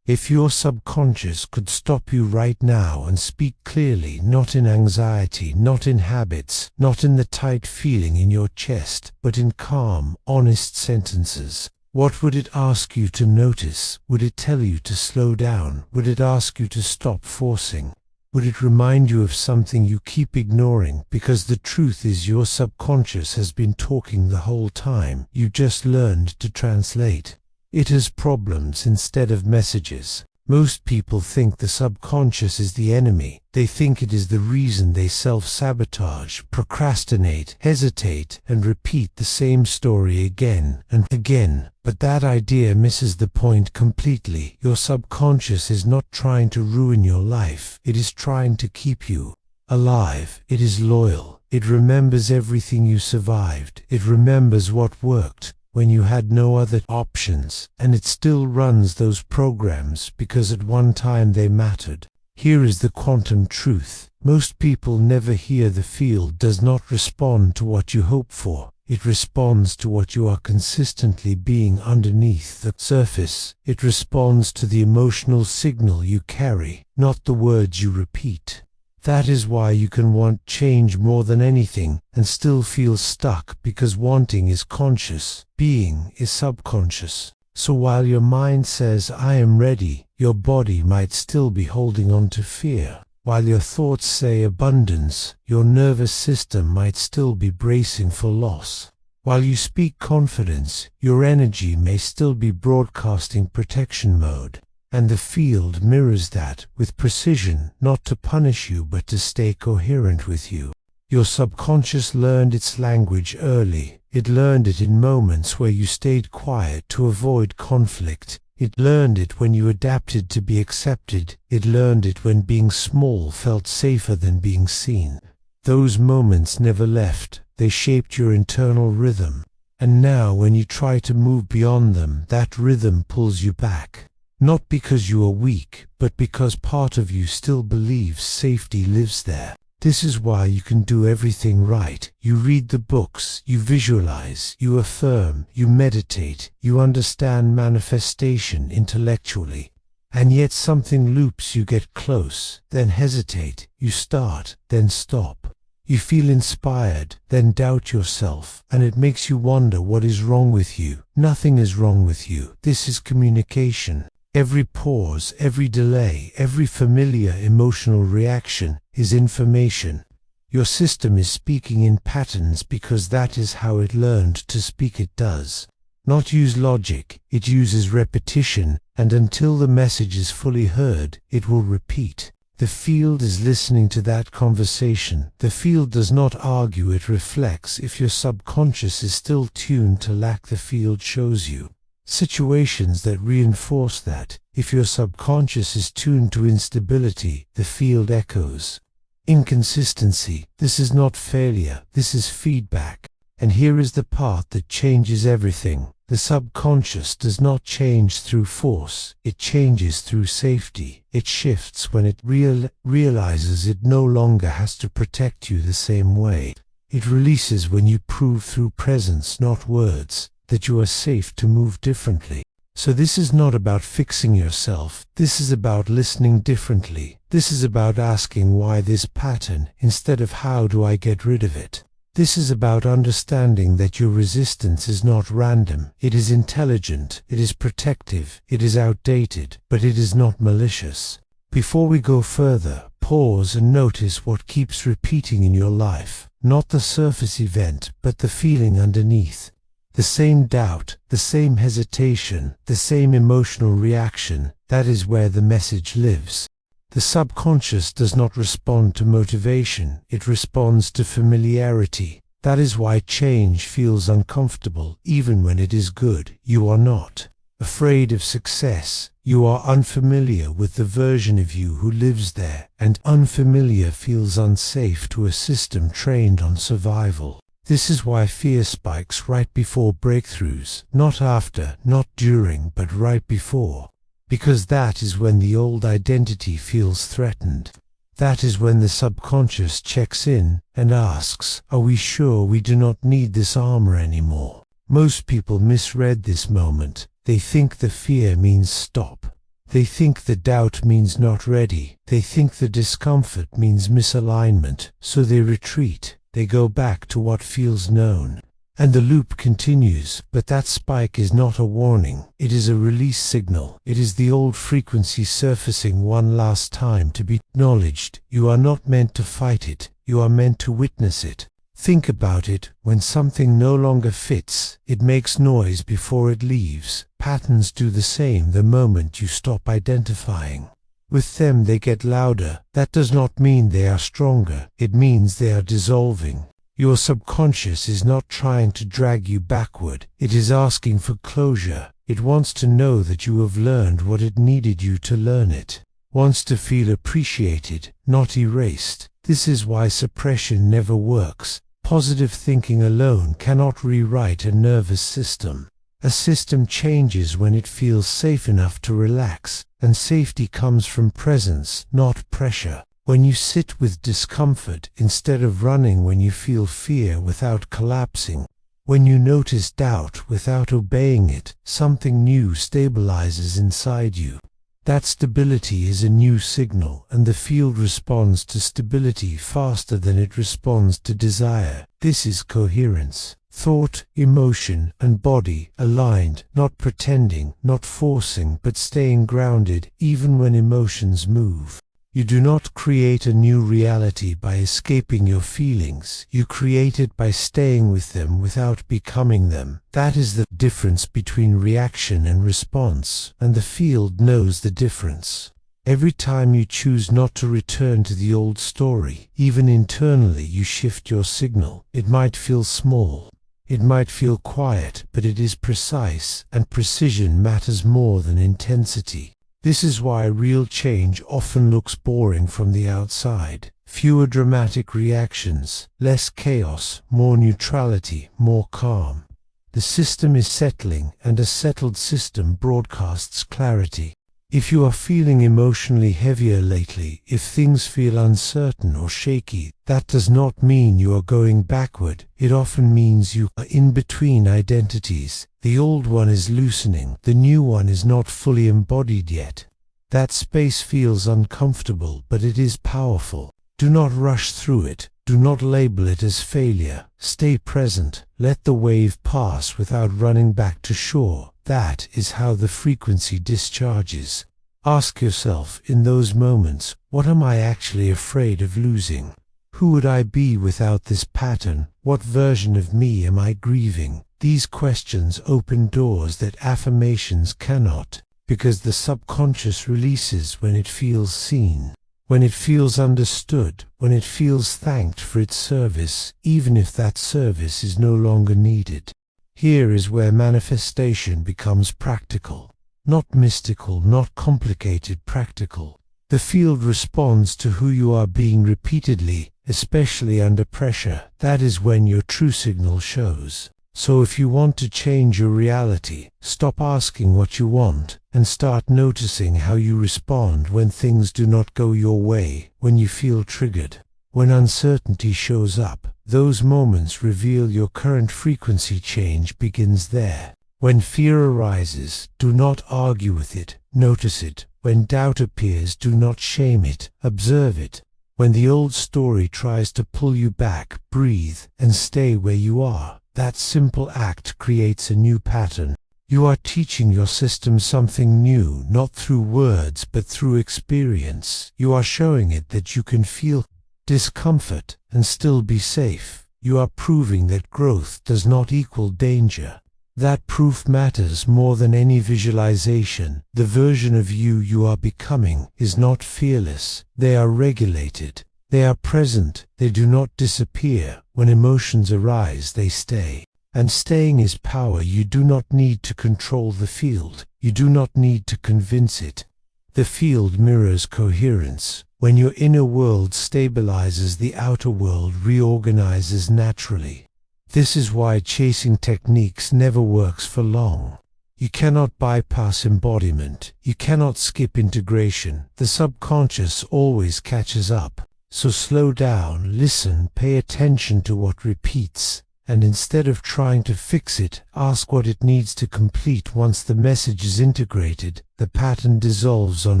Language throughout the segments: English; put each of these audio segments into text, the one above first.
If your subconscious could stop you right now and speak clearly, not in anxiety, not in habits, not in the tight feeling in your chest, but in calm, honest sentences, what would it ask you to notice? Would it tell you to slow down? Would it ask you to stop forcing? Would it remind you of something you keep ignoring? Because the truth is, your subconscious has been talking the whole time. You just learned to translate. It has problems instead of messages. Most people think the subconscious is the enemy. They think it is the reason they self-sabotage, procrastinate, hesitate, and repeat the same story again and again. But that idea misses the point completely. Your subconscious is not trying to ruin your life. It is trying to keep you alive. It is loyal. It remembers everything you survived. It remembers what worked when you had no other options, and it still runs those programs because at one time they mattered. Here is the quantum truth. Most people never hear the field does not respond to what you hope for. It responds to what you are consistently being underneath the surface. It responds to the emotional signal you carry, not the words you repeat. That is why you can want change more than anything and still feel stuck, because wanting is conscious, being is subconscious. So while your mind says, "I am ready," your body might still be holding on to fear. While your thoughts say abundance, your nervous system might still be bracing for loss. While you speak confidence, your energy may still be broadcasting protection mode. And the field mirrors that with precision, not to punish you but to stay coherent with you. Your subconscious learned its language early. It learned it in moments where you stayed quiet to avoid conflict. It learned it when you adapted to be accepted. It learned it when being small felt safer than being seen. Those moments never left. They shaped your internal rhythm. And now when you try to move beyond them, that rhythm pulls you back. Not because you are weak, but because part of you still believes safety lives there. This is why you can do everything right. You read the books, you visualize, you affirm, you meditate, you understand manifestation intellectually. And yet something loops. You get close, then hesitate, you start, then stop. You feel inspired, then doubt yourself, and it makes you wonder what is wrong with you. Nothing is wrong with you. This is communication. Every pause, every delay, every familiar emotional reaction is information. Your system is speaking in patterns because that is how it learned to speak. It does not use logic, it uses repetition, and until the message is fully heard, it will repeat. The field is listening to that conversation. The field does not argue, it reflects. If your subconscious is still tuned to lack, the field shows you situations that reinforce that. If your subconscious is tuned to instability, the field echoes inconsistency. This is not failure, this is feedback. And here is the part that changes everything. The subconscious does not change through force, it changes through safety. It shifts when it realizes it no longer has to protect you the same way. It releases when you prove through presence, not words, that you are safe to move differently. So this is not about fixing yourself. This is about listening differently. This is about asking why this pattern instead of how do I get rid of it. This is about understanding that your resistance is not random. It is intelligent. It is protective. It is outdated, but it is not malicious. Before we go further, pause and notice what keeps repeating in your life. Not the surface event, but the feeling underneath. The same doubt, the same hesitation, the same emotional reaction. That is where the message lives. The subconscious does not respond to motivation, it responds to familiarity. That is why change feels uncomfortable, even when it is good. You are not afraid of success. You are unfamiliar with the version of you who lives there, and unfamiliar feels unsafe to a system trained on survival. This is why fear spikes right before breakthroughs, not after, not during, but right before. Because that is when the old identity feels threatened. That is when the subconscious checks in and asks, are we sure we do not need this armor anymore? Most people misread this moment. They think the fear means stop. They think the doubt means not ready. They think the discomfort means misalignment. So they retreat. They go back to what feels known. And the loop continues, but that spike is not a warning. It is a release signal. It is the old frequency surfacing one last time to be acknowledged. You are not meant to fight it. You are meant to witness it. Think about it. When something no longer fits, it makes noise before it leaves. Patterns do the same the moment you stop identifying with them. They get louder. That does not mean they are stronger. It means they are dissolving. Your subconscious is not trying to drag you backward. It is asking for closure. It wants to know that you have learned what it needed you to learn. It wants to feel appreciated, not erased. This is why suppression never works. Positive thinking alone cannot rewrite a nervous system. A system changes when it feels safe enough to relax, and safety comes from presence, not pressure. When you sit with discomfort instead of running, when you feel fear without collapsing, when you notice doubt without obeying it, something new stabilizes inside you. That stability is a new signal, and the field responds to stability faster than it responds to desire. This is coherence. Thought, emotion, and body aligned, not pretending, not forcing, but staying grounded even when emotions move. You do not create a new reality by escaping your feelings. You create it by staying with them without becoming them. That is the difference between reaction and response, and the field knows the difference. Every time you choose not to return to the old story, even internally, you shift your signal. It might feel small. It might feel quiet, but it is precise, and precision matters more than intensity. This is why real change often looks boring from the outside. Fewer dramatic reactions, less chaos, more neutrality, more calm. The system is settling, and a settled system broadcasts clarity. If you are feeling emotionally heavier lately, if things feel uncertain or shaky, that does not mean you are going backward. It often means you are in between identities. The old one is loosening, the new one is not fully embodied yet. That space feels uncomfortable, but it is powerful. Do not rush through it. Do not label it as failure. Stay present. Let the wave pass without running back to shore. That is how the frequency discharges. Ask yourself in those moments, what am I actually afraid of losing? Who would I be without this pattern? What version of me am I grieving? These questions open doors that affirmations cannot, because the subconscious releases when it feels seen, when it feels understood, when it feels thanked for its service, even if that service is no longer needed. Here is where manifestation becomes practical. Not mystical, not complicated, practical. The field responds to who you are being repeatedly, especially under pressure. That is when your true signal shows. So if you want to change your reality, stop asking what you want, and start noticing how you respond when things do not go your way, when you feel triggered, when uncertainty shows up. Those moments reveal your current frequency. Change begins there. When fear arises, do not argue with it, notice it. When doubt appears, do not shame it, observe it. When the old story tries to pull you back, breathe and stay where you are. That simple act creates a new pattern. You are teaching your system something new, not through words but through experience. You are showing it that you can feel discomfort and still be safe. You are proving that growth does not equal danger. That proof matters more than any visualization. The version of you you are becoming is not fearless. They are regulated. They are present. They do not disappear. When emotions arise, they stay. And staying is power. You do not need to control the field. You do not need to convince it. The field mirrors coherence. When your inner world stabilizes, the outer world reorganizes naturally. This is why chasing techniques never works for long. You cannot bypass embodiment. You cannot skip integration. The subconscious always catches up. So slow down, listen, pay attention to what repeats. and instead of trying to fix it, ask what it needs to complete. Once the message is integrated, the pattern dissolves on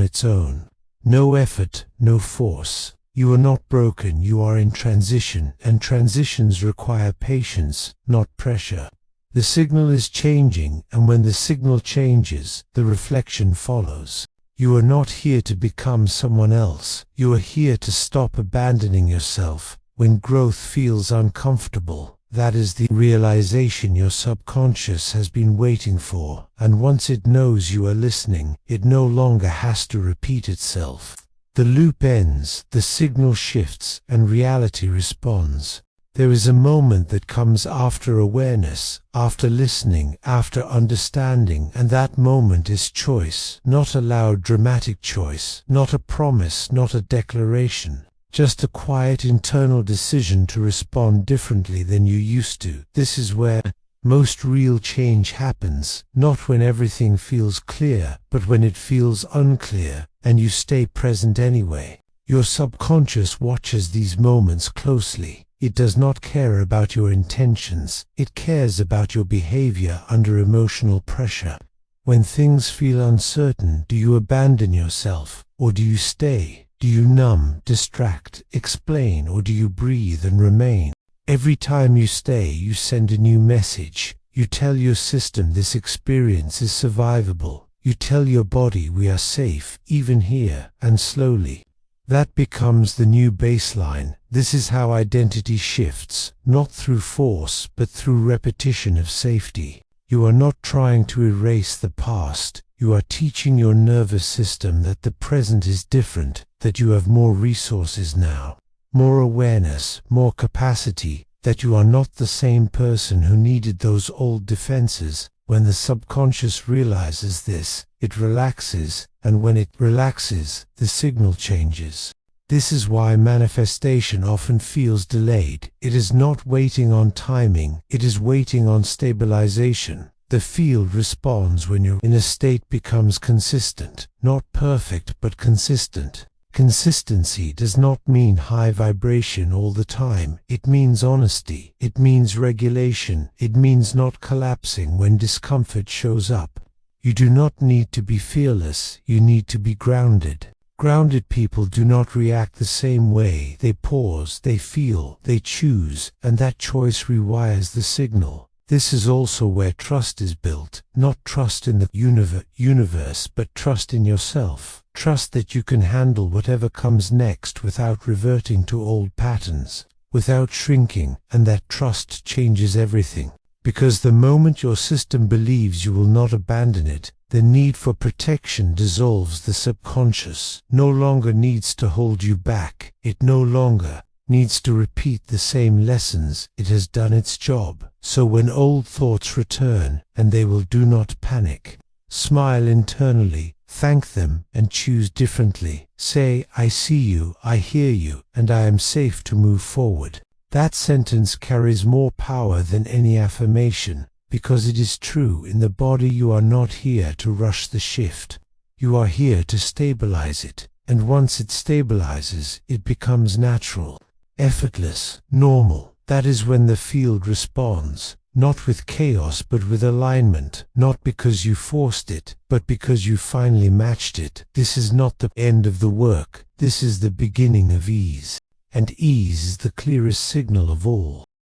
its own. No effort, no force. You are not broken, you are in transition, and transitions require patience, not pressure. The signal is changing, and when the signal changes, the reflection follows. You are not here to become someone else. You are here to stop abandoning yourself. When growth feels uncomfortable, that is the realization your subconscious has been waiting for, and once it knows you are listening, it no longer has to repeat itself. The loop ends, the signal shifts, and reality responds. There is a moment that comes after awareness, after listening, after understanding, and that moment is choice, not a loud dramatic choice, not a promise, not a declaration. Just a quiet internal decision to respond differently than you used to. This is where most real change happens, not when everything feels clear, but when it feels unclear, and you stay present anyway. Your subconscious watches these moments closely. It does not care about your intentions, it cares about your behavior under emotional pressure. When things feel uncertain, do you abandon yourself, or do you stay? Do you numb, distract, explain, or do you breathe and remain? Every time you stay, you send a new message. You tell your system this experience is survivable. You tell your body we are safe, even here, and slowly. That becomes the new baseline. This is how identity shifts, not through force, but through repetition of safety. You are not trying to erase the past. You are teaching your nervous system that the present is different, that you have more resources now, more awareness, more capacity, that you are not the same person who needed those old defenses. When the subconscious realizes this, it relaxes, and when it relaxes, the signal changes. This is why manifestation often feels delayed. It is not waiting on timing, it is waiting on stabilization. The field responds when your inner state becomes consistent, not perfect but consistent. Consistency does not mean high vibration all the time. It means honesty. It means regulation. It means not collapsing when discomfort shows up. You do not need to be fearless. You need to be grounded. Grounded people do not react the same way. They pause, they feel, they choose, and that choice rewires the signal. This is also where trust is built, not trust in the universe, but trust in yourself. Trust that you can handle whatever comes next without reverting to old patterns, without shrinking, and that trust changes everything. Because the moment your system believes you will not abandon it, the need for protection dissolves. The subconscious no longer needs to hold you back. It no longer needs to repeat the same lessons. It has done its job. So when old thoughts return, and they will, do not panic. Smile internally, thank them, and choose differently. Say, I see you, I hear you, and I am safe to move forward. That sentence carries more power than any affirmation, because it is true. In the body, you are not here to rush the shift. You are here to stabilize it, and once it stabilizes, it becomes natural, effortless, normal. That is when the field responds, not with chaos but with alignment, not because you forced it, but because you finally matched it. This is not the end of the work, this is the beginning of ease. And ease is the clearest signal of all.